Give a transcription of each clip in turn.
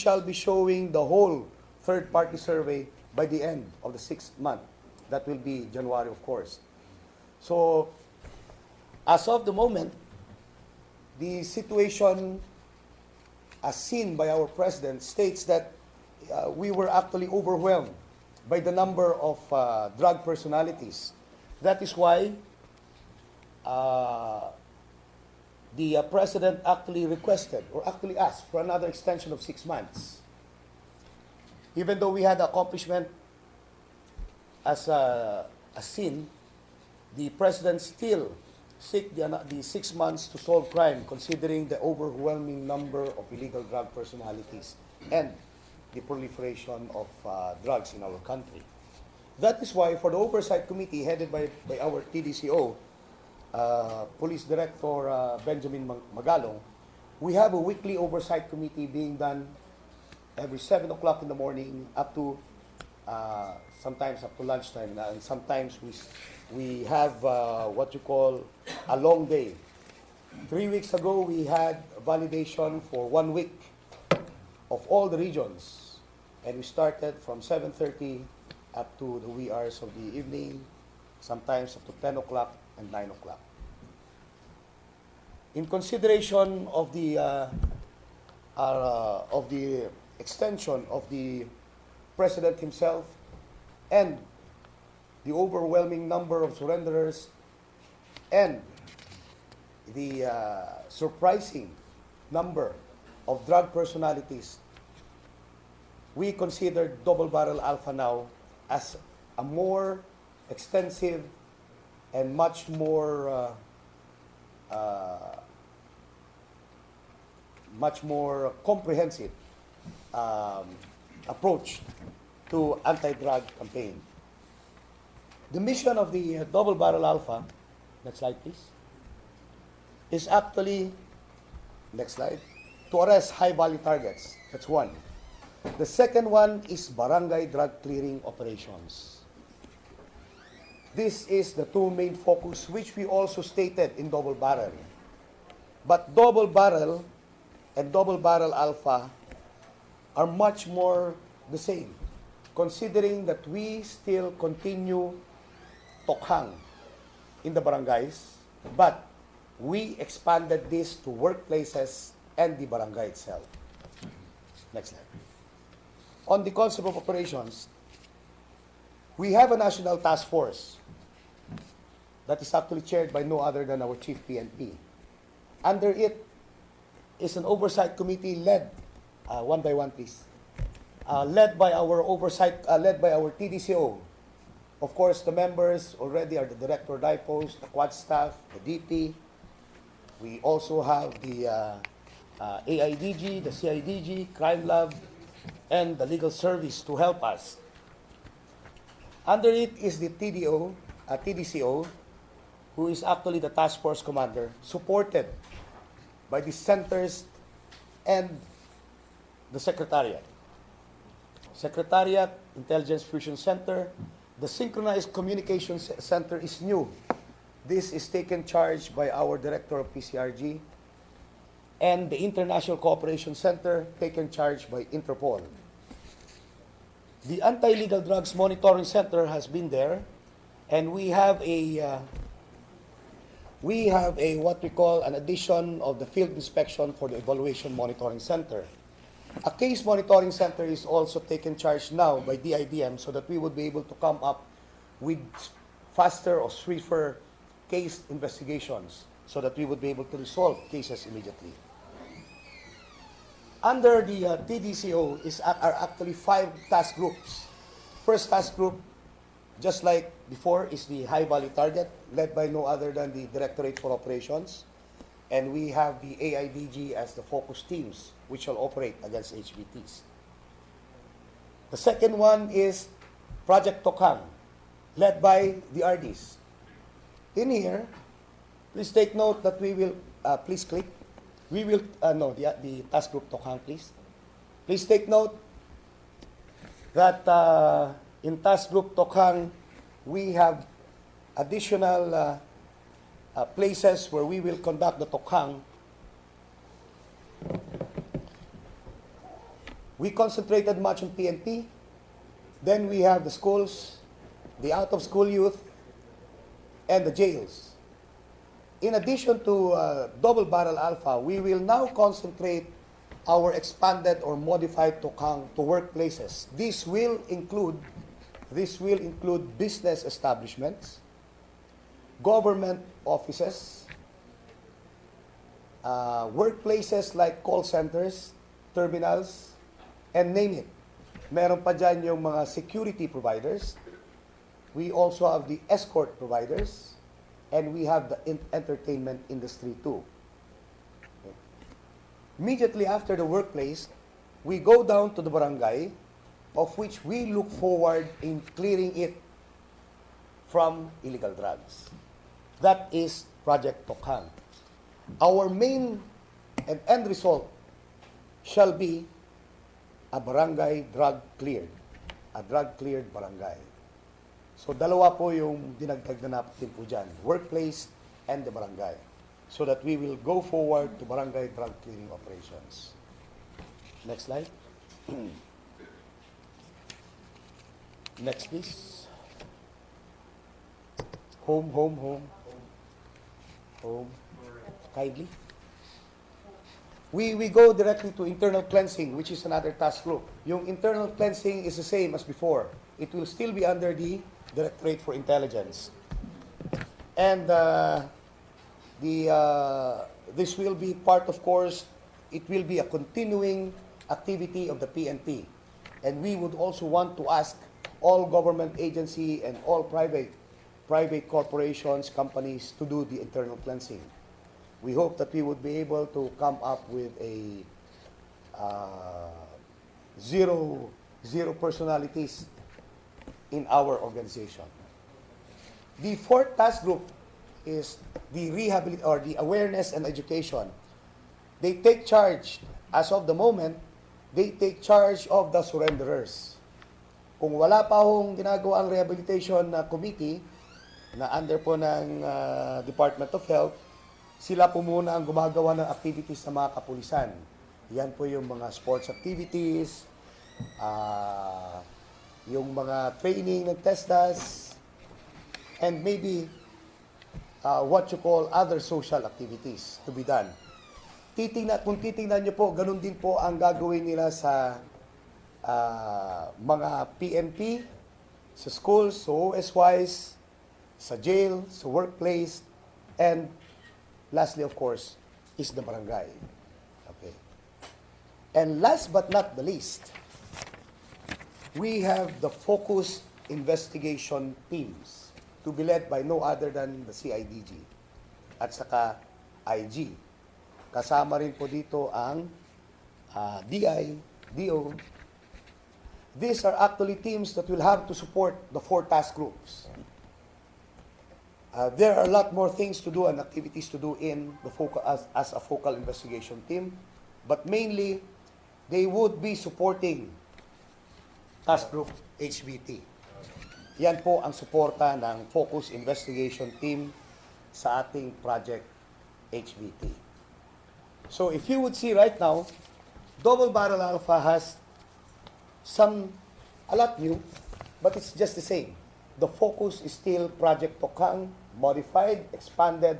shall be showing the whole third-party survey by the end of the 6th month. That will be January, of course. So, as of the moment, the situation as seen by our president states that we were actually overwhelmed by the number of drug personalities. That is why the president actually requested or actually asked for another extension of 6 months. Even though we had accomplishment as seen, the president still seek the 6 months to solve crime, considering the overwhelming number of illegal drug personalities and the proliferation of drugs in our country. That is why for the Oversight Committee headed by our TDCO, Police Director Benjamin Magalong, we have a weekly Oversight Committee being done every 7 o'clock in the morning up to sometimes up to lunchtime, and sometimes we have what you call a long day. 3 weeks ago, we had validation for 1 week of all the regions, and we started from 7:30 up to the wee hours of the evening, sometimes up to 10 o'clock and 9 o'clock. In consideration of the extension of the President himself and the overwhelming number of surrenderers and the surprising number of drug personalities, we consider Double Barrel Alpha now as a more extensive and much more comprehensive approach to anti-drug campaign. The mission of the Double Barrel Alpha, next slide please, is actually, next slide, to arrest high-value targets. That's one. The second one is barangay drug clearing operations. This is the two main focus which we also stated in Double Barrel. But Double Barrel and Double Barrel Alpha are much more the same, considering that we still continue tokhang in the barangays, but we expanded this to workplaces and the barangay itself. Next slide. On the concept of operations, we have a national task force that is actually chaired by no other than our chief PNP. Under it is an oversight committee led, one by one please, led by our TDCO. Of course, the members already are the Director Dipos, the Quad Staff, the DP. We also have the AIDG, the CIDG, Crime Lab, and the Legal Service to help us. Under it is the TDCO, who is actually the task force commander, supported by the centers and the Secretariat. Secretariat, Intelligence Fusion Center, the Synchronized Communications Center is new. This is taken charge by our Director of PCRG, and the International Cooperation Center taken charge by Interpol. The Anti-Illegal Drugs Monitoring Center has been there, and we have a what we call an addition of the field inspection for the Evaluation Monitoring Center. A case monitoring center is also taken charge now by DIDM so that we would be able to come up with faster or swifter case investigations so that we would be able to resolve cases immediately. Under the TDCO are actually 5 task groups. First task group, just like before, is the high-value target, led by no other than the Directorate for Operations. And we have the AIDG as the focus teams, which will operate against HBTs. The second one is Project Tokhang, led by the RDs. In here, please take note that we will, please click. We will, the task group Tokhang, please. Please take note that in task group Tokhang, we have additional places where we will conduct the Tokhang. We concentrated much on PNP. Then we have the schools, the out-of-school youth, and the jails. In addition to double barrel alpha, we will now concentrate our expanded or modified tokang to workplaces. This will include business establishments, government offices, workplaces like call centers, terminals, and name it. Meron pa dyan yung mga security providers. We also have the escort providers, and we have the entertainment industry too. Okay. Immediately after the workplace, we go down to the barangay, of which we look forward in clearing it from illegal drugs. That is Project Tokang. Our main and end result shall be a barangay drug cleared. A drug cleared barangay. So dalawa po yung dinagdag na natin po dyan. Workplace and the barangay. So that we will go forward to barangay drug clearing operations. Next slide. Next please. Home. Kindly. We go directly to internal cleansing, which is another task group. Yung internal cleansing is the same as before. It will still be under the Directorate for Intelligence. And this will be part, of course, it will be a continuing activity of the PNP. And we would also want to ask all government agency and all private corporations, companies to do the internal cleansing. We hope that we would be able to come up with a zero personalities in our organization. The fourth task group is the the awareness and education. They take charge, as of the moment, they take charge of the surrenderers. Kung wala pa hong ginagawa ang rehabilitation na committee na under po ng Department of Health, sila po muna ang gumagawa ng activities sa mga kapulisan. Yan po yung mga sports activities, yung mga training ng TESDAS, and maybe what you call other social activities to be done. Kung titingnan nyo po, ganun din po ang gagawin nila sa mga PNP, sa schools, sa OSYs, sa jail, sa workplace, and lastly, of course, is the barangay. Okay. And last but not the least, we have the focused investigation teams to be led by no other than the CIDG at saka IG. Kasama rin po dito ang DI, DO. These are actually teams that will have to support the four task groups. There are a lot more things to do and activities to do in the as a focal investigation team, but mainly they would be supporting task group HBT. Yan po ang suporta ng focus investigation team sa ating project HBT. So if you would see right now, double barrel alpha has a lot new, but it's just the same. The focus is still Project Tokang, modified, expanded,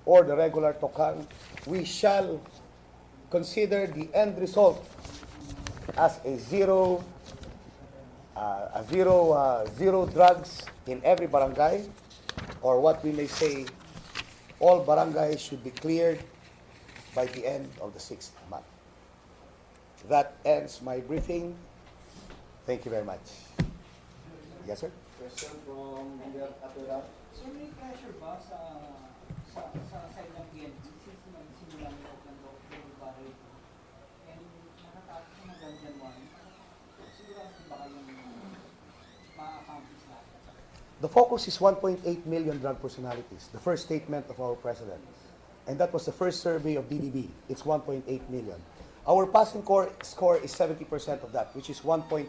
or the regular Tokang. We shall consider the end result as a zero drugs in every barangay, or what we may say, all barangays should be cleared by the end of the 6th month. That ends my briefing. Thank you very much. Yes, sir? Question from Leader Atula. So may pressure ba sa side ng PNP since nagsimula ng open door barrel and nakatapos na hanggang January, sigurado ba kayong ma-accomplish natin? The focus is 1.8 million drug personalities, the first statement of our president. And that was the first survey of DDB. It's 1.8 million. Our passing score is 70% of that, which is 1.26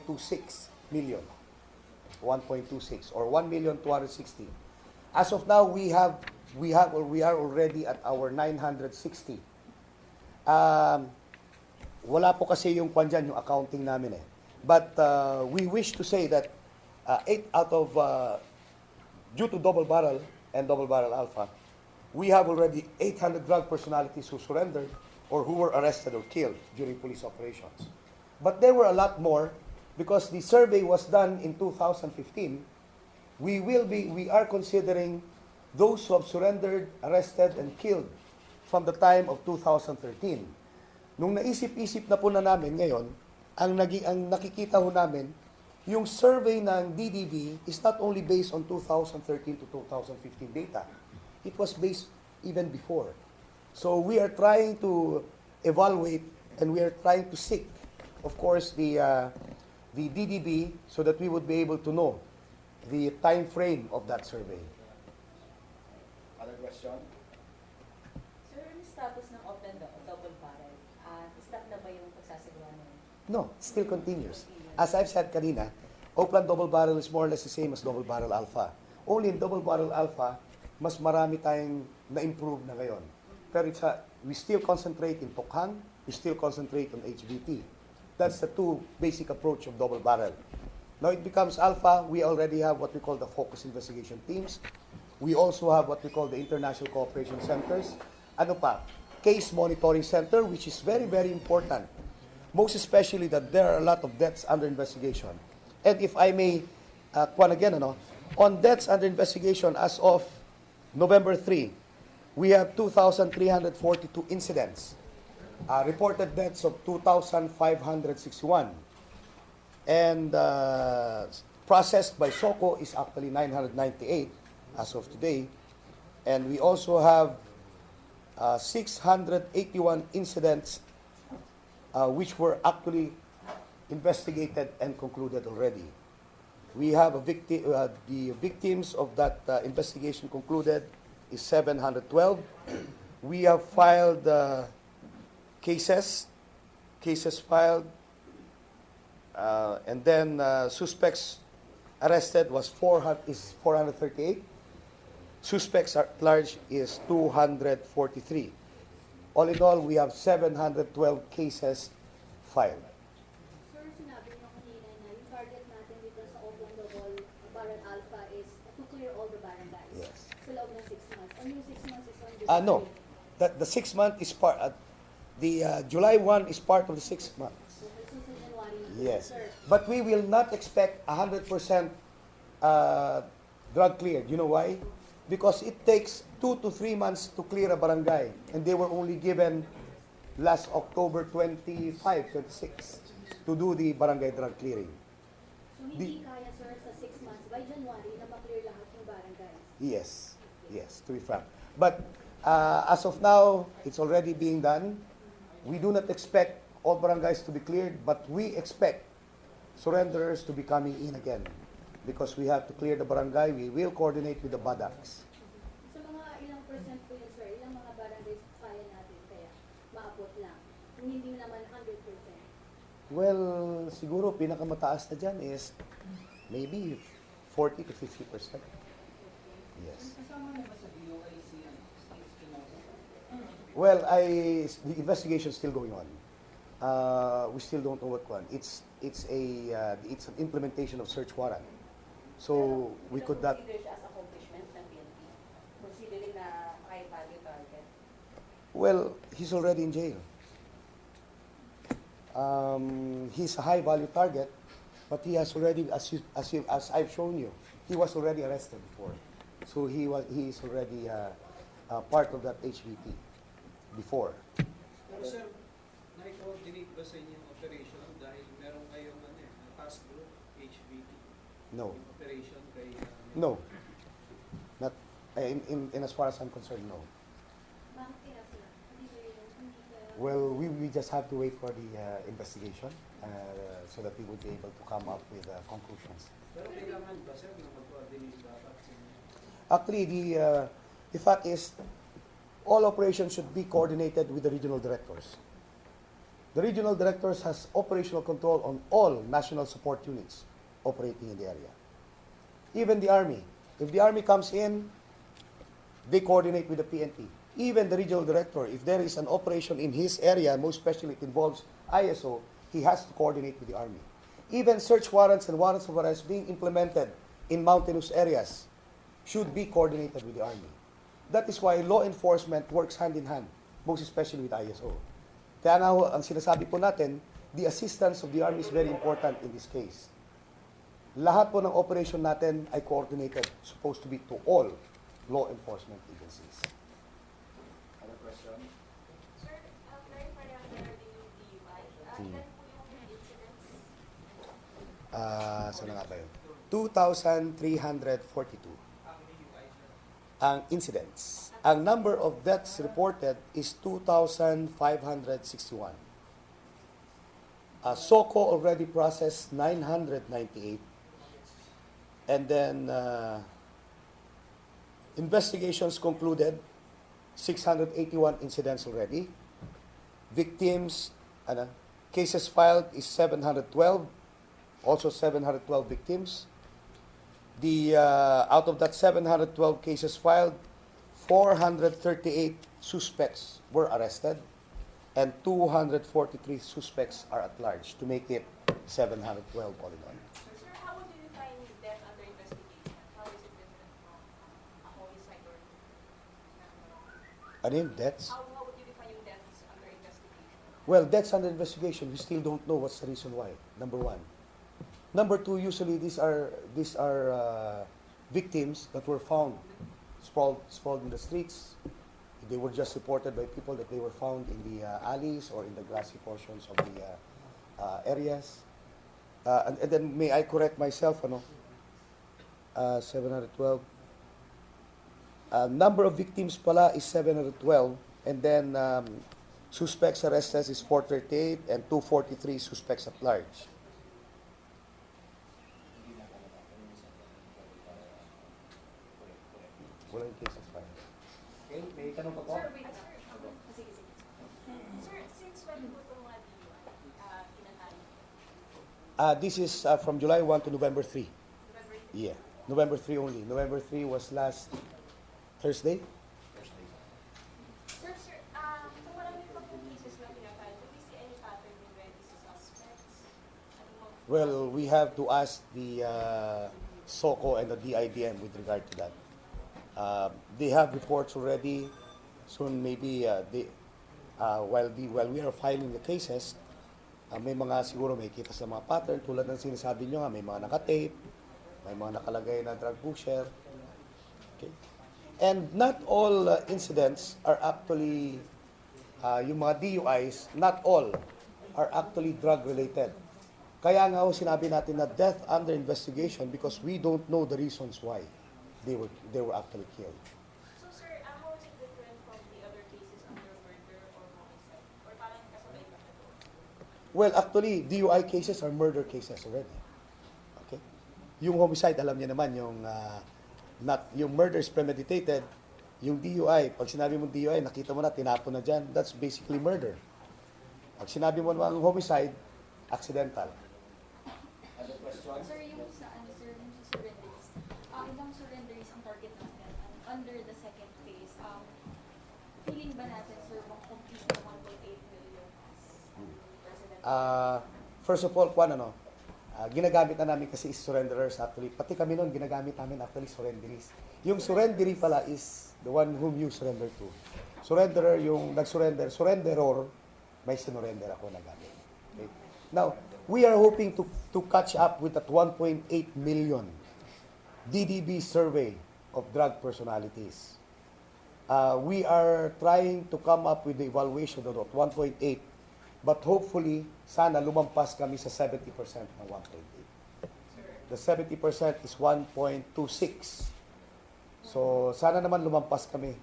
million. 1.26 or 1,260,000. As of now, we are already at our 960. wala po kasi yung kwan dyan, yung accounting namin eh. But we wish to say that 8 out of, due to double barrel and double barrel alpha, we have already 800 drug personalities who surrendered or who were arrested or killed during police operations. But there were a lot more because the survey was done in 2015. We are considering those who have surrendered, arrested, and killed from the time of 2013. Nung naisip-isip na po na namin ngayon, ang nakikita ho namin, yung survey ng DDB is not only based on 2013 to 2015 data. It was based even before. So we are trying to evaluate and we are trying to seek, of course, the DDB so that we would be able to know the time frame of that survey. Other question? Sir, ano status ng open double barrel? Stop na ba yung pagsasagawa nun? No, it still continues. As I've said kanina, Oakland double barrel is more or less the same as double barrel alpha. Only in double barrel alpha, mas marami tayong na-improve na ngayon. Pero we still concentrate in Tokhang, we still concentrate on HVT. That's the two basic approach of double barrel. Now it becomes alpha, we already have what we call the focus investigation teams. We also have what we call the international cooperation centers. Ano pa? Case monitoring center, which is very, very important. Most especially that there are a lot of deaths under investigation. And if I may, on deaths under investigation as of November 3, we have 2,342 incidents. Reported deaths of 2,561. And processed by SOCO is actually 998 as of today. And we also have 681 incidents which were actually investigated and concluded already. We have the victims of that investigation concluded is 712. We have filed cases filed, and then suspects arrested is 438. Suspects at large is 243. All in all, we have 712 cases filed. Sir, sinabi niyo kanina na yung target natin dito sa Oakland Double Barrel Alpha is to clear all the barangays. Yes. Sa loob ng 6 months. And yung 6 months is on July. No, the 6 month is part. July 1 is part of the 6 months. So, sa January. Yes, Sir. but we will not expect 100% drug cleared. You know why? Because it takes 2 to 3 months to clear a barangay, and they were only given last October 25, 26 to do the barangay drug clearing. So, hindi kaya, sir, sa 6 months, by January, na maklear lahat yung barangays. Yes, to be frank. But as of now, it's already being done. We do not expect all barangays to be cleared, but we expect surrenderers to be coming in again. Because we have to clear the barangay, we will coordinate with the BADACs. Sa mga ilang percent po yun, sir, ilang mga barangays kaya natin kaya maabot lang. Kung hindi naman 100%. Well, siguro pinakamataas na dyan is maybe 40 to 50%. Yes. Kasama na ba sa DOIC ang states kinausap? Well, the investigation is still going on. We still don't know what one. It's an implementation of search warrant. So we could not. Consider siya as accomplishment ng PNP? Considering na high value target? Well, he's already in jail. He's a high value target, but he has already, as I've shown you, he was already arrested before. So he is already part of that HVT before. Pero sir, na-coordinate ba sa inyong operation dahil meron kayong task group, HVT? No, Yung operation kay... no, not in as far as I'm concerned. No. Bakit kaya, sir? Hindi ba yun? Hindi kaya... Well, we just have to wait for the investigation so that we would be able to come up with conclusions. Pero kailangan ba sir na mag-coordinate dapat sa inyo? Actually, the fact is, all operations should be coordinated with the regional directors. The regional directors has operational control on all national support units operating in the area. Even the Army. If the Army comes in, they coordinate with the PNP. Even the regional director, if there is an operation in his area, most especially it involves ISO, he has to coordinate with the Army. Even search warrants and warrants of arrest being implemented in mountainous areas should be coordinated with the Army. That is why law enforcement works hand in hand, most especially with ISO. Kaya nga ho, ang sinasabi po natin, the assistance of the Army is very important in this case. Lahat po ng operation natin ay coordinated, supposed to be to all law enforcement agencies. Other question? Sir, clarify lang regarding yung DUI. Ilan po yung incidents? Saan na nga ba yun? 2,342 ang incidents. Ang number of deaths reported is 2,561. SOCO already processed 998. And then investigations concluded 681 incidents already. Victims, cases filed is 712, also 712 victims. The out of that 712 cases filed, 438 suspects were arrested, and 243 suspects are at large, to make it 712 all in all. Sir, how would you define death under investigation? How is it different from a homicide or Ano yun? Deaths? how would you define yung deaths under investigation? Well, deaths under investigation, we still don't know what's the reason why, number one. Number two, usually these are victims that were found sprawled in the streets. They were just reported by people that they were found in the alleys or in the grassy portions of the areas. And then may I correct myself, 712. Number of victims pala is 712, and then suspects arrested is 438 and 243 suspects at large. Wala yung cases filed. Okay, may tanong pa po? Sir, wait. Sige. Sir, since when po itong mga DUI kinatali? This is from July 1 to November 3. November 3? Yeah, November 3 only. November 3 was last Thursday. Sir, so marami pa po cases na kinatali. Do we see any pattern in where these suspects? Well, we have to ask the SOCO and the DIDM with regard to that. They have reports already. Soon maybe while we are filing the cases, may mga siguro may kita sa mga pattern tulad ng sinasabi nyo nga, may mga nakatape, may mga nakalagay na drug pusher. Okay. And not all incidents are actually, yung mga DUIs, not all are actually drug-related. Kaya nga sinabi natin na death under investigation because we don't know the reasons why they were actually killed. So sir, how is it different from the other cases under murder or homicide? Or parang kasabay ba siya doon? Well, actually, DUI cases are murder cases already. Okay? Yung homicide, alam niya naman, yung murder is premeditated. Yung DUI, pag sinabi mo DUI, nakita mo na, tinapon na dyan, that's basically murder. Pag sinabi mo naman homicide, accidental. Other question? Sir, yung sa surrenderies, ilang surrenderies ang target natin under the second phase? Feeling ba natin, sir, complete na 1.8 million as president? First of all, ginagamit na namin kasi is surrenderers actually. Pati kami noon, ginagamit namin actually surrenderies. Yung surrendery pala is the one whom you surrender to. Surrenderer, yung nag-surrender. Surrenderer, may sinurrender ako na gamit. Okay? Now, we are hoping to catch up with that 1.8 million DDB survey of drug personalities. We are trying to come up with the evaluation of 1.8, but hopefully, sana lumampas kami sa 70% ng 1.8. The 70% is 1.26. So, sana naman lumampas kami.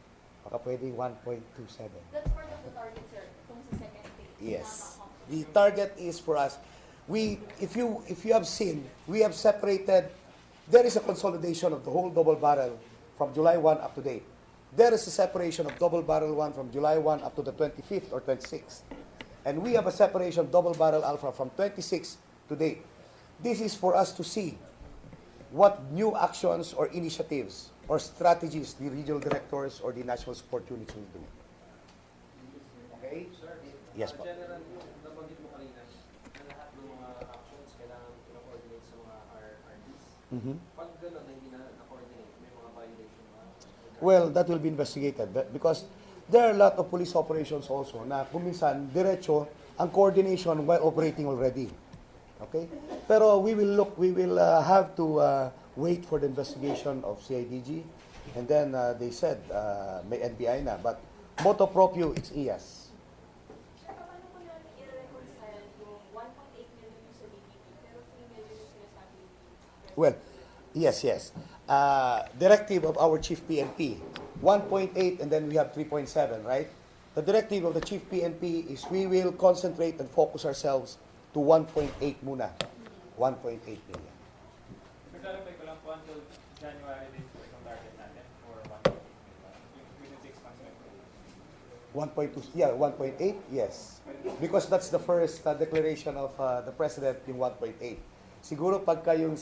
Baka pwede 1.27. That's part of the target, sir, kung sa second phase. Yes. Na-accomplish. The target is for us. If you have seen, we have separated. There is a consolidation of the whole double barrel from July 1 up to date. There is a separation of double barrel 1 from July 1 up to the 25th or 26th. And we have a separation of double barrel alpha from 26 to date. This is for us to see what new actions or initiatives or strategies the regional directors or the national support units will do. Okay, sir. Yes po. General, yung nabanggit mo kanina, na lahat ng mga actions kailangan coordinate sa mga RDs. Mhm. Pag gano'n na hindi na-coordinate, may mga violation ba? Well, that will be investigated because there are a lot of police operations also na kung minsan diretso ang coordination while operating already. Okay? Pero we will have to wait for the investigation of CIDG and then they said may NBI na but motu proprio it's IAS. Sir, paano ko namin i-reconcile yung 1.8 million yung sa DBP pero 3 million yung sinasabi ni President? Well, yes. Directive of our chief PNP, 1.8 and then we have 3.7, right? The directive of the chief PNP is we will concentrate and focus ourselves to 1.8 muna. 1.8 million. Clarify ko lang po until January din po itong target natin for 1.8 within 6 months na po. 1.2, yeah, 1.8, yes. Because that's the first declaration of the President, yung 1.8. Siguro pagka yung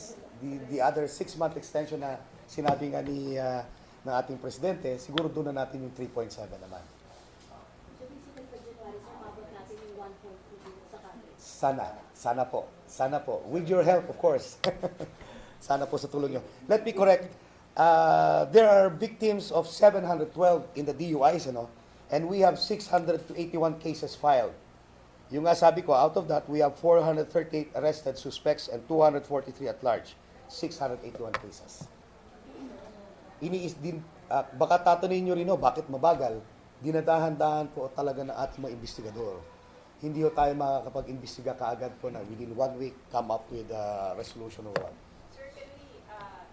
the other 6-month extension na sinabi nga ng ating Presidente, siguro doon na natin yung 3.7 naman. So basically, pag January, so mabot natin yung 1.2 dito sa Congress. Sana po. With your help, of course. Sana po sa tulong nyo. Let me correct. There are victims of 712 in the DUIs, and we have 681 cases filed. Yung nga sabi ko, out of that, we have 438 arrested suspects and 243 at large. 681 cases. Baka tatanungin nyo rin, bakit mabagal? Dinadahan-dahan po talaga ng ating mga investigador. Hindi ho tayo makakapag-imbestiga kaagad po na within 1 week come up with a resolution or what. Sir, can we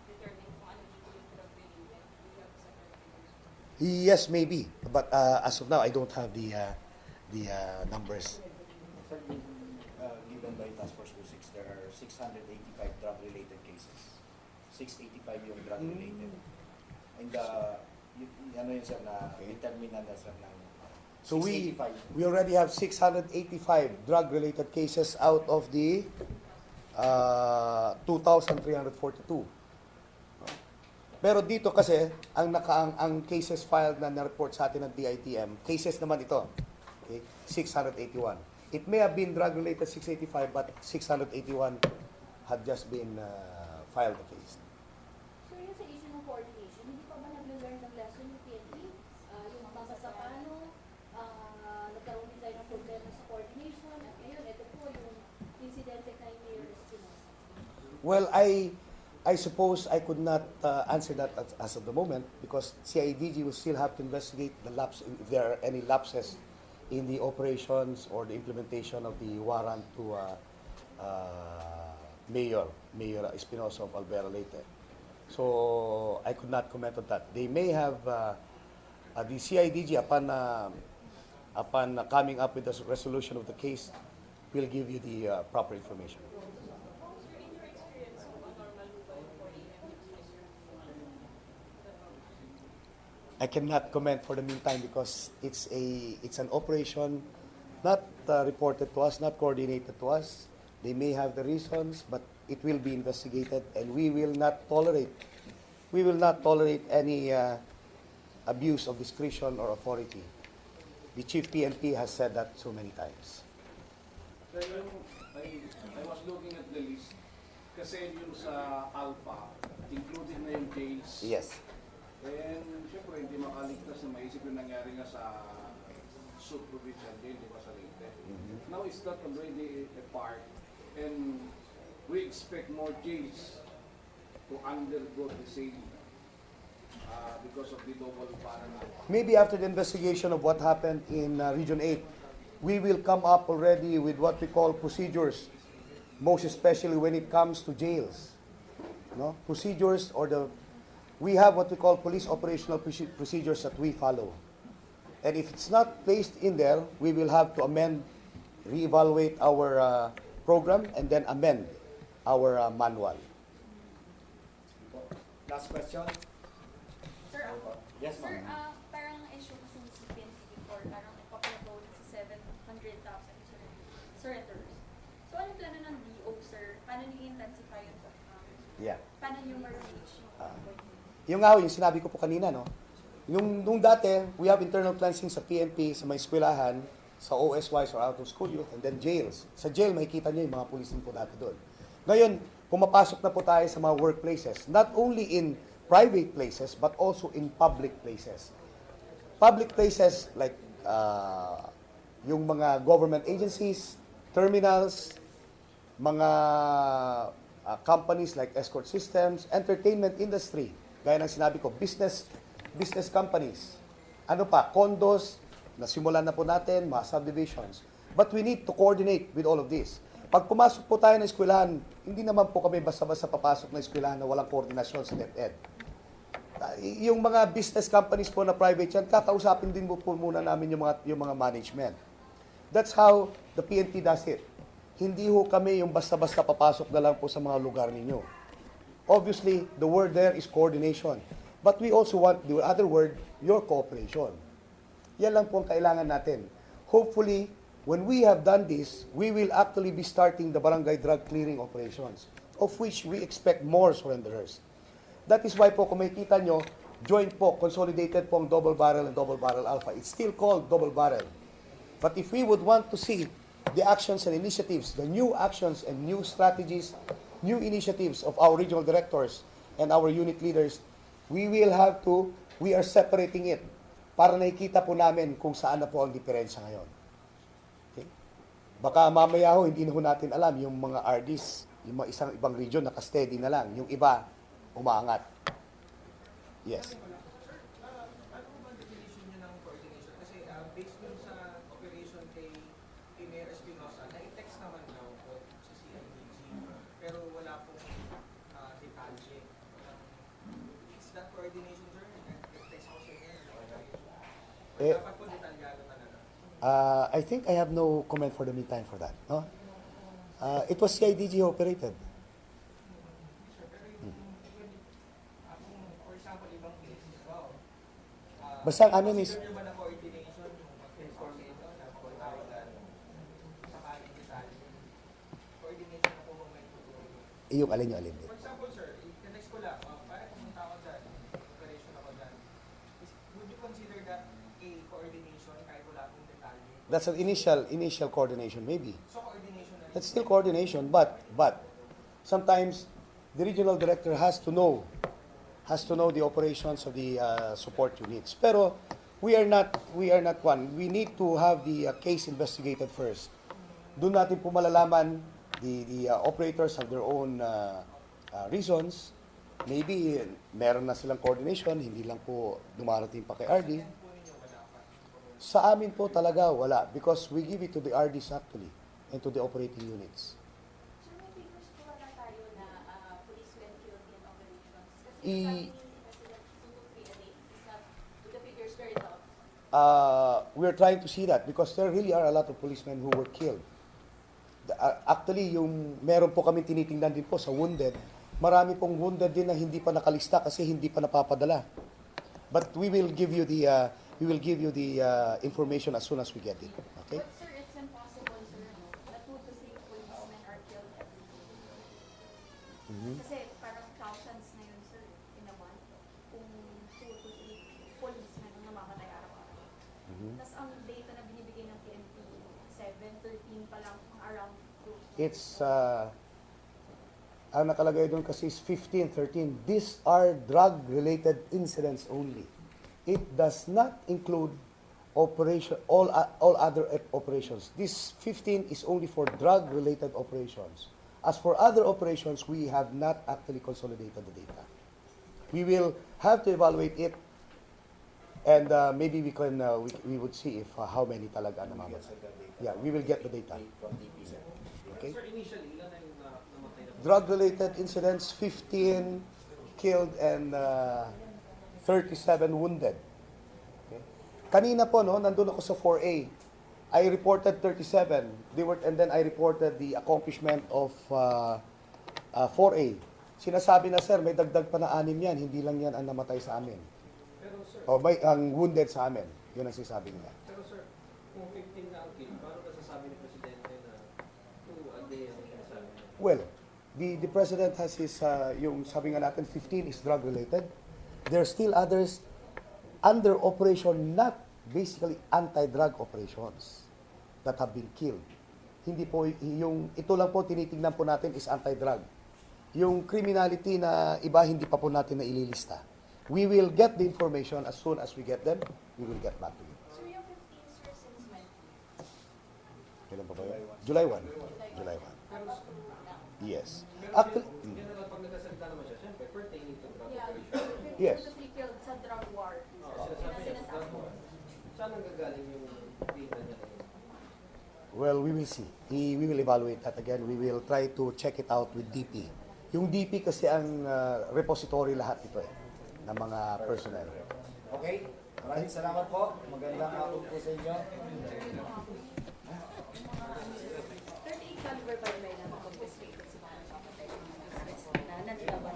determine kung ano dito yung drug-related? Do you have separate figures? Yes, maybe. But as of now, I don't have the numbers. Sir, given by Task Force 26, there are 685 drug-related cases. 685 yung drug-related. And ano yun sir, na determinant na sir ng So we 685. already have 685 drug-related cases out of the 2,342. Pero dito kasi, ang cases filed na na-report sa atin ng DITM, cases naman ito, okay, 681. It may have been drug-related 685, but 681 had just been filed the case. So yun sa issue ng coordination, hindi pa ba nag-learn ng lesson yung PNP? Yung basa sa paano, nagkaroon din tayo ng problema sa coordination, at ngayon, ito po yung incidente kay Mayor Espinosa. Well, I suppose I could not answer that as of the moment because CIDG will still have to investigate the lapse if there are any lapses in the operations or the implementation of the warrant to Mayor Espinosa of Alvera Leyte. So I could not comment on that. They may have the CIDG upon coming up with the resolution of the case will give you the proper information. Sir, in your experience, a normal po ba yung 4 a.m. I cannot comment for the meantime because it's an operation not reported to us, not coordinated to us. They may have the reasons, but it will be investigated, and we will not tolerate any abuse of discretion or authority. The chief PNP has said that so many times. Sir, I was looking at the list. Kasi yung sa Alpha, included na yung jails. Yes. And syempre, hindi makaligtas na maisip yung nangyari nga sa South Provincial Jail, di ba sa Leyte? Now, is that already a part? And we expect more jails to undergo the same because of the double parallel. Maybe after the investigation of what happened in Region 8, we will come up already with what we call procedures, most especially when it comes to jails. No? Procedures we have what we call police operational procedures that we follow. And if it's not placed in there, we will have to reevaluate our program and then amend our manual. Last question? Sir, Yes, sir, ma'am. parang issue kasi ni CPNP before, parang ipapropose sa 700,000 surrenders. So, anong plano ng DO, sir? Paano nyo intensify yung Yeah. Paano nyo ma-reach yung Ah. 1.8 million? Yung nga, yung sinabi ko po kanina, no? Nung dati, we have internal cleansing sa PNP, sa mga eskwelahan, sa OSYs or out of school youth, and then jails. Sa jail, makikita nyo yung mga pulis din po dati doon. Ngayon, pumapasok na po tayo sa mga workplaces, not only in private places, but also in public places. Public places like yung mga government agencies, terminals, mga companies like escort systems, entertainment industry, gaya ng sinabi ko, business companies, ano pa, condos, nasimulan na po natin, mga subdivisions. But we need to coordinate with all of this. Pag pumasok po tayo ng eskwelahan, hindi naman po kami basta-basta papasok ng eskwelahan na walang koordinasyon sa DepEd. Yung mga business companies po na private yan, kakausapin din po muna namin yung mga management. That's how the PNP does it. Hindi ho kami yung basta-basta papasok na lang po sa mga lugar ninyo. Obviously, the word there is coordination. But we also want, the other word, your cooperation. Yan lang po ang kailangan natin. Hopefully, when we have done this, we will actually be starting the barangay drug clearing operations, of which we expect more surrenderers. That is why po, kung makikita nyo, joint po, consolidated po ang double barrel and double barrel alpha. It's still called double barrel. But if we would want to see the actions and initiatives, the new actions and new strategies, new initiatives of our regional directors and our unit leaders, we are separating it para nakikita po namin kung saan na po ang diferensya ngayon. Okay? Baka mamaya ho, hindi na ho natin alam yung mga RDs, yung mga ibang region naka-steady na lang, yung iba umaangat. Yes. Ano po ba ang definition niyo ng coordination? Kasi based dun sa operation kay Mayor Espinosa, na-text naman daw po sa CIDG, pero wala pong detalye. Is that coordination, sir? Nag-text ako sa inyo. Dapat po detalyado talaga. I think I have no comment for the meantime for that. No? It was CIDG who operated. For example, ibang cases daw. Basta ang amin is, Consider nyo ba na coordination yung mag-inform ito na kung tawag na sakaling detalye? Coordination na po ba may tutulong? yung alin yung alin. For example, sir, i-next ko lang, para pumunta ako dyan, operation ako dyan. Would you consider that a coordination kahit wala pong detalye? That's an initial coordination, maybe. So, coordination na rin. That's still coordination, but sometimes the regional director has to know the operations of the support units. Pero we are not one. We need to have the case investigated first. Doon natin po malalaman the operators have their own reasons. Maybe meron na silang coordination, hindi lang po dumarating pa kay RD. Sa amin po talaga wala because we give it to the RDs actually and to the operating units. Sir, may figures po na tayo na policemen killed in operations? Kasi I- sabi ni President 2 to 3 a day, is not, with the figures very low. We're trying to see that because there really are a lot of policemen who were killed. Actually, yung meron po kami tinitingnan din po sa wounded, marami pong wounded din na hindi pa nakalista kasi hindi pa napapadala. But we will give you the information as soon as we get it. Okay? But sir, it's impossible, sir, no? Na 2 to 3 policemen are killed every day. Kasi parang thousands na yun, sir, in a month. Kung 2 to 3 policemen ang namamatay araw-araw. Tapos ang data na binibigay ng PNP, 7, 13 pa lang around group. It's ang nakalagay doon kasi is 15, 13. These are drug-related incidents only. It does not include all other operations. This 15 is only for drug-related operations. As for other operations, we have not actually consolidated the data. We will have to evaluate it, and maybe we can we would see if how many talaga namamatay. Yeah, we will get the data. From DP, sir. Okay. Sir, initially, ilan na yung namatay na po? Drug-related incidents, 15 killed and 37 wounded. Okay. Kanina po, no, nandun ako sa 4A. I reported 37. And then I reported the accomplishment of 4A. Sinasabi na, sir, may dagdag pa na 6 yan. Hindi lang yan ang namatay sa amin. Pero sir, O may ang wounded sa amin. Yun ang sinasabi nila. pero sir, kung 15 na ang kill, paano nasasabi ni Presidente na 2 a day ang sinasabi niya? Well, the President has his, yung sabi nga natin, 15 is drug-related. There are still others under operation, not basically anti-drug operations that have been killed. Hindi po, ito lang po tinitingnan po natin is anti-drug. Yung criminality na iba, hindi pa po natin na ililista. We will get the information as soon as we get them, we will get back to you. Sir, yung 15, sir, since when? Kailan pa ba yun? July 1. July 1. Yes. Actually, Yan naman pag nagkasalita naman siya, siyempre pertaining to drug Yeah, operation. Yes. to be killed sa drug war. Sinasabi niya, drug war. Saan ang gagaling yung data niya na yun? well, we will see. We will evaluate that again. We will try to check it out with DP. Yung DP kasi ang repository lahat ito ng mga personnel. Okay? Maraming salamat po. Magandang hapon po sa inyo. 38 caliber ba yung may na-confiscated sa mga shop na nanilaban?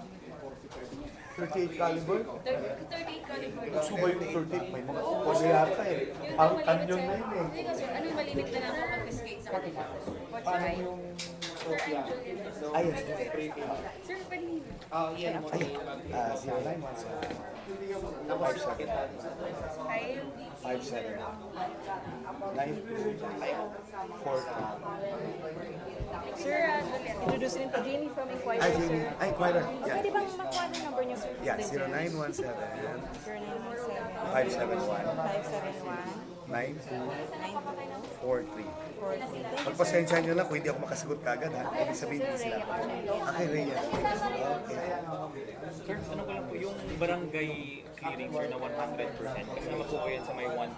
38 caliber? 38 caliber. Gusto ba yung 38? May mga pwede yata eh. Ang kanyon na yun eh. Hindi sir, anong malimit na na-confiscate sa kanila? What Paano right? yung Sofia? Ay, yes. Sir, pwede Yan mo. 0917. 57. 92. Sir, introduce rin po Jenny from Inquiry, Ay, sir. Jamie. Ay, Quira. Yeah. Pwede bang makuha ng number niyo, sir? Yeah, 0917 0917 571 571 9243. 9243. Pagpasensya nyo lang kung hindi ako makasagot kagad ha. Ibig sabihin din sila. Okay, Rhea. Okay. Sir, ano ko lang po, yung barangay clearing sir na 100%, kasama po ko yan sa may 1.